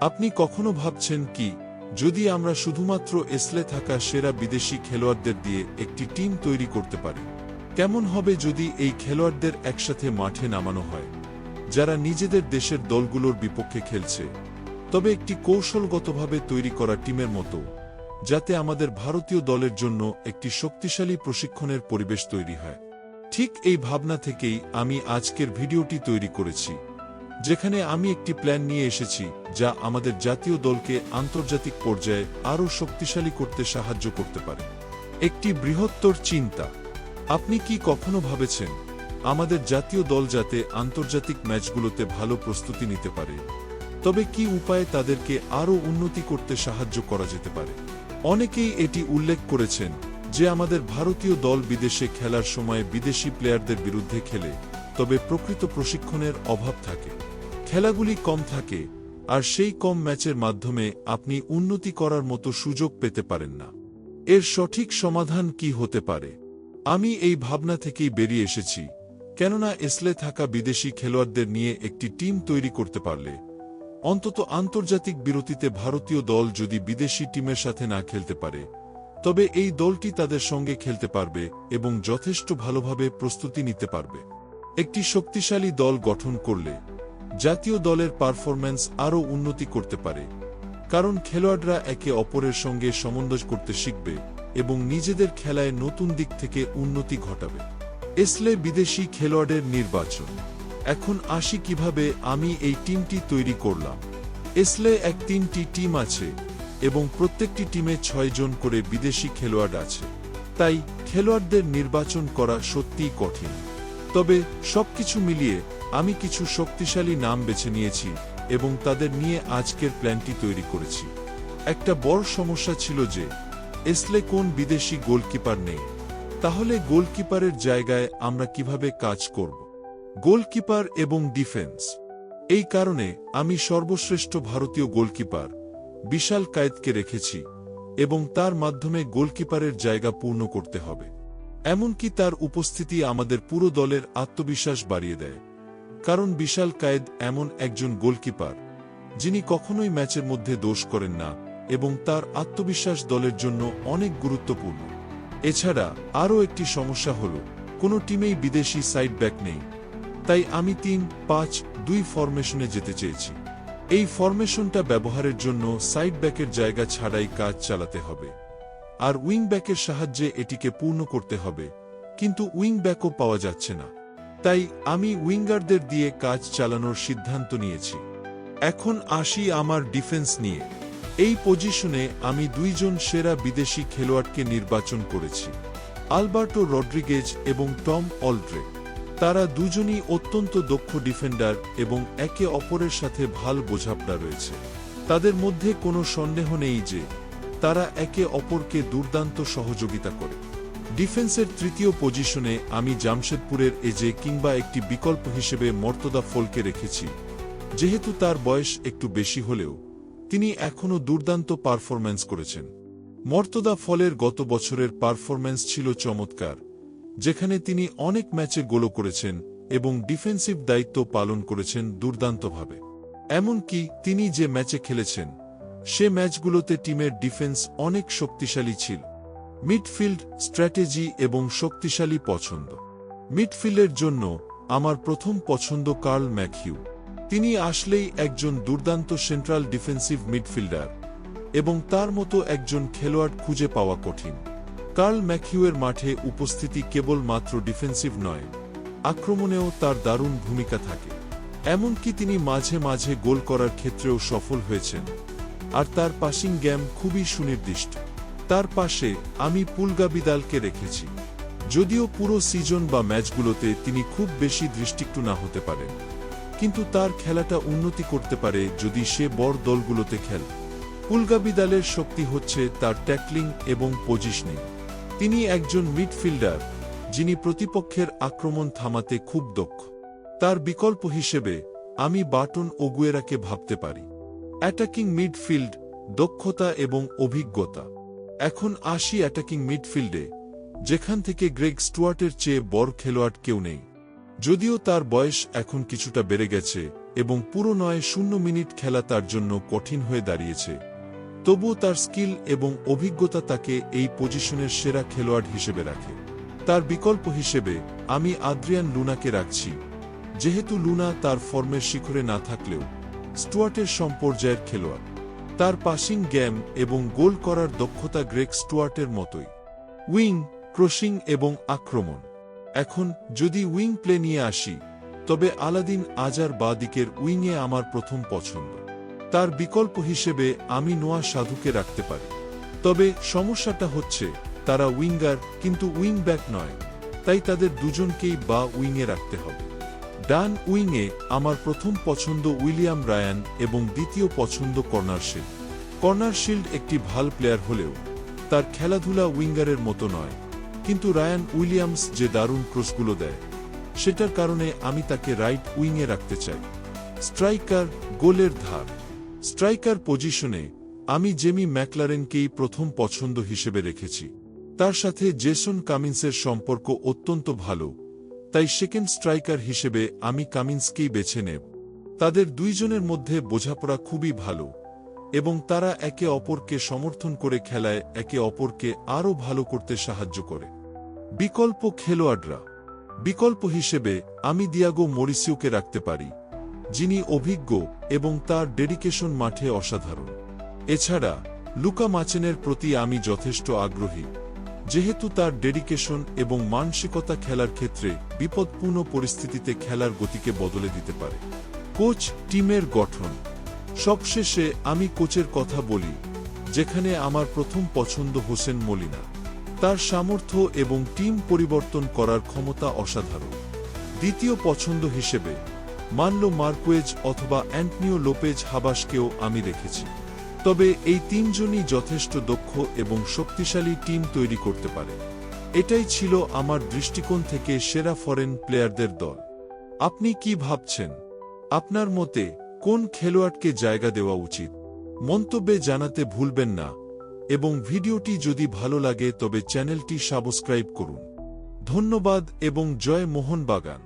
আপনি কখনো ভাবছেন কি, যদি আমরা শুধুমাত্র এসলে থাকা সেরা বিদেশি খেলোয়াড়দের দিয়ে একটি টিম তৈরি করতে পারি? কেমন হবে যদি এই খেলোয়াড়দের একসাথে মাঠে নামানো হয়, যারা নিজেদের দেশের দলগুলোর বিপক্ষে খেলছে, তবে একটি কৌশলগতভাবে তৈরি করা টিমের মতো, যাতে আমাদের ভারতীয় দলের জন্য একটি শক্তিশালী প্রশিক্ষণের পরিবেশ তৈরি হয়? ঠিক এই ভাবনা থেকেই আমি আজকের ভিডিওটি তৈরি করেছি, যেখানে আমি একটি প্ল্যান নিয়ে এসেছি যা আমাদের জাতীয় দলকে আন্তর্জাতিক পর্যায়ে আরও শক্তিশালী করতে সাহায্য করতে পারে। একটি বৃহত্তর চিন্তা। আপনি কি কখনো ভেবেছেন আমাদের জাতীয় দল যাতে আন্তর্জাতিক ম্যাচগুলোতে ভালো প্রস্তুতি নিতে পারে, তবে কি উপায়ে তাদেরকে আরও উন্নতি করতে সাহায্য করা যেতে পারে? অনেকেই এটি উল্লেখ করেছেন যে আমাদের ভারতীয় দল বিদেশে খেলার সময় বিদেশি প্লেয়ারদের বিরুদ্ধে খেলে, তবে প্রকৃত প্রশিক্ষণের অভাব থাকে, খেলাগুলি কম থাকে, আর সেই কম ম্যাচের মাধ্যমে আপনি উন্নতি করার মতো সুযোগ পেতে পারেন না। এর সঠিক সমাধান কি হতে পারে? আমি এই ভাবনা থেকেই বেরিয়ে এসেছি, কেননা এসলে থাকা বিদেশি খেলোয়াড়দের নিয়ে একটি টিম তৈরি করতে পারলে, অন্তত আন্তর্জাতিক বিরতিতে ভারতীয় দল যদি বিদেশি টিমের সাথে না খেলতে পারে, তবে এই দলটি তাদের সঙ্গে খেলতে পারবে এবং যথেষ্ট ভালোভাবে প্রস্তুতি নিতে পারবে। একটি শক্তিশালী দল গঠন করলে জাতীয় দলের পারফরম্যান্স আরও উন্নতি করতে পারে, কারণ খেলোয়াড়রা একে অপরের সঙ্গে সমন্বয় করতে শিখবে এবং নিজেদের খেলায় নতুন দিক থেকে উন্নতি ঘটাবে। এসলে বিদেশি খেলোয়াড়ের নির্বাচন। এখন আসি কিভাবে আমি এই টিমটি তৈরি করলাম। এসলে এক 3টি টিম আছে এবং প্রত্যেকটি টিমে 6 জন করে বিদেশি খেলোয়াড় আছে, তাই খেলোয়াড়দের নির্বাচন করা সত্যিই কঠিন। তবে সবকিছু মিলিয়ে আমি কিছু শক্তিশালী নাম বেছে নিয়েছি এবং তাদের নিয়ে আজকের প্ল্যানটি তৈরি করেছি। একটা বড় সমস্যা ছিল যে এসলে কোন বিদেশি গোলকিপার নেই। তাহলে গোলকিপারের জায়গায় আমরা কিভাবে কাজ করব? গোলকিপার এবং ডিফেন্স। এই কারণে আমি সর্বশ্রেষ্ঠ ভারতীয় গোলকিপার বিশাল কায়েদকে রেখেছি এবং তার মাধ্যমে গোলকিপারের জায়গা পূর্ণ করতে হবে। এমনকি তার উপস্থিতি আমাদের পুরো দলের আত্মবিশ্বাস বাড়িয়ে দেয়, কারণ বিশাল কায়েদ এমন একজন গোলকিপার যিনি কখনোই ম্যাচের মধ্যে দোষ করেন না এবং তার আত্মবিশ্বাস দলের জন্য অনেক গুরুত্বপূর্ণ। এছাড়া আরও একটি সমস্যা হল, কোনো টিমেই বিদেশি সাইড ব্যাক নেই, তাই আমি 3-5-2 ফরমেশনে যেতে চেয়েছি। এই ফরমেশনটা ব্যবহারের জন্য সাইড ব্যাকের জায়গা ছাড়াই কাজ চালাতে হবে, আর উইং ব্যাকের সাহায্যে এটিকে পূর্ণ করতে হবে, কিন্তু উইং ব্যাকও পাওয়া যাচ্ছে না, তাই আমি উইঙ্গারদের দিয়ে কাজ চালানোর সিদ্ধান্ত নিয়েছি। এখন আসি আমার ডিফেন্স নিয়ে। এই পজিশনে আমি 2 জন সেরা বিদেশি খেলোয়াড়কে নির্বাচন করেছি, আলবার্টো রড্রিগেজ এবং টম অলড্রে। তারা দুজনই অত্যন্ত দক্ষ ডিফেন্ডার এবং একে অপরের সাথে ভালো বোঝাপড়া রয়েছে। তাদের মধ্যে কোনো সন্দেহ নেই যে তারা একে অপরকে দুর্দান্ত সহযোগিতা করে। ডিফেন্সের 3য় পজিশনে আমি জামশেদপুরের এজে কিংবা একটি বিকল্প হিসেবে মর্তদা ফলকে রেখেছি, যেহেতু তার বয়স একটু বেশি হলেও তিনি এখনও দুর্দান্ত পারফরম্যান্স করেছেন। মর্তদা ফলের গত বছরের পারফরম্যান্স ছিল চমৎকার, যেখানে তিনি অনেক ম্যাচে গোল করেছেন এবং ডিফেন্সিভ দায়িত্ব পালন করেছেন দুর্দান্তভাবে। এমনকি তিনি যে ম্যাচে খেলেছেন সে ম্যাচগুলোতে টিমের ডিফেন্স অনেক শক্তিশালী ছিল। মিডফিল্ড স্ট্র্যাটেজি এবং শক্তিশালী পছন্দ। মিডফিল্ডের জন্য আমার প্রথম পছন্দ কার্ল ম্যাকহিউ। তিনি আসলেই একজন দুর্দান্ত সেন্ট্রাল ডিফেন্সিভ মিডফিল্ডার এবং তার মতো একজন খেলোয়াড় খুঁজে পাওয়া কঠিন। কার্ল ম্যাকহিউয়ের মাঠে উপস্থিতি কেবল মাত্র ডিফেন্সিভ নয়, আক্রমণেও তার দারুণ ভূমিকা থাকে। এমনকি তিনি মাঝে মাঝে গোল করার ক্ষেত্রেও সফল হয়েছেন, আর তার পাসিং গেম খুবই সুনির্দিষ্ট। তার পাশে আমি পুলগা বিদালকে রেখেছি। যদিও পুরো সিজন বা ম্যাচগুলোতে তিনি খুব বেশি দৃষ্টিকটু না হতে পারেন, কিন্তু তার খেলাটা উন্নতি করতে পারে যদি সে বড় দলগুলোতে খেলে। পুলগা বিদালের শক্তি হচ্ছে তার ট্যাকলিং এবং পজিশনিং। তিনি একজন মিডফিল্ডার যিনি প্রতিপক্ষের আক্রমণ থামাতে খুব দক্ষ। তার বিকল্প হিসেবে আমি বাটন ওগুয়েরাকে ভাবতে পারি। অ্যাটাকিং মিডফিল্ড, দক্ষতা এবং অভিজ্ঞতা। এখন আসি অ্যাটাকিং মিডফিল্ডে, যেখান থেকে গ্রেগ স্টুয়ার্টের চেয়ে বড় খেলোয়াড় কেউ নেই। যদিও তার বয়স এখন কিছুটা বেড়ে গেছে, এবং পুরো 9-0 মিনিট খেলা তার জন্য কঠিন হয়ে দাঁড়িয়েছে, তবুও তার স্কিল এবং অভিজ্ঞতা তাকে এই পজিশনের সেরা খেলোয়াড় হিসেবে রাখে। তার বিকল্প হিসেবে আমি আদ্রিয়ান লুনাকে রাখছি, যেহেতু লুনা তার ফর্মের শিখরে না থাকলেও স্টুয়ার্টের সমপর্যায়ের খেলোয়াড়। তার পাসিং গেম এবং গোল করার দক্ষতা গ্রেগ স্টুয়ার্টের মতোই। উইং, ক্রসিং এবং আক্রমণ। এখন যদি উইং প্লে নিয়ে আসি, তবে আলাদিন আজার বাঁ দিকের উইংয়ে আমার প্রথম পছন্দ। তার বিকল্প হিসেবে আমি নোয়া সাধুকে রাখতে পারি, তবে সমস্যাটা হচ্ছে তারা উইঙ্গার কিন্তু উইং ব্যাক নয়, তাই তাদের দুজনকেই বা উইংয়ে রাখতে হবে। ডান উইংয়ে আমার প্রথম পছন্দ উইলিয়াম রায়ান এবং দ্বিতীয় পছন্দ কর্নারশিল্ড। কর্নারশিল্ড একটি ভাল প্লেয়ার হলেও তার খেলাধুলা উইঙ্গারের মতো নয়, কিন্তু রায়ান উইলিয়ামস যে দারুণ ক্রসগুলো দেয়, সেটার কারণে আমি তাকে রাইট উইংয়ে রাখতে চাই। স্ট্রাইকার, গোলের ধার। স্ট্রাইকার পজিশনে আমি জেমি ম্যাকলারেনকেই প্রথম পছন্দ হিসেবে রেখেছি। তার সাথে জেসন কামিন্সের সম্পর্ক অত্যন্ত ভালো, তাই সেকেন্ড স্ট্রাইকার হিসেবে আমি কামিন্সকেই বেছে নেব। তাদের দুইজনের মধ্যে বোঝাপড়া খুবই ভালো এবং তারা একে অপরকে সমর্থন করে খেলায় একে অপরকে আরও ভালো করতে সাহায্য করে। বিকল্প খেলোয়াড়রা। বিকল্প হিসেবে আমি দিয়াগো মরিসিওকে রাখতে পারি, যিনি অভিজ্ঞ এবং তার ডেডিকেশন মাঠে অসাধারণ। এছাড়া লুকা মাচেনের প্রতি আমি যথেষ্ট আগ্রহী, যেহেতু তার ডেডিকেশন এবং মানসিকতা খেলার ক্ষেত্রে বিপদপূর্ণ পরিস্থিতিতে খেলার গতিকে বদলে দিতে পারে। কোচ, টিমের গঠন। সবশেষে আমি কোচের কথা বলি, যেখানে আমার প্রথম পছন্দ হোসেন মলিনা। তার সামর্থ্য এবং টিম পরিবর্তন করার ক্ষমতা অসাধারণ। দ্বিতীয় পছন্দ হিসেবে মানলো মার্কুয়েজ অথবা অ্যান্টনিও লোপেজ হাবাসকেও আমি রেখেছি, তবে এই তিনজনই যথেষ্ট দক্ষ এবং শক্তিশালী টিম তৈরি করতে পারে। এটাই ছিল আমার দৃষ্টিকোণ থেকে সেরা ফরেন প্লেয়ারদের দল। আপনি কি ভাবছেন? আপনার মতে কোন খেলোয়াড়কে জায়গা দেওয়া উচিত? মন্তব্যে জানাতে ভুলবেন না এবং ভিডিওটি যদি ভালো লাগে তবে চ্যানেলটি সাবস্ক্রাইব করুন। ধন্যবাদ এবং জয় মোহনবাগান।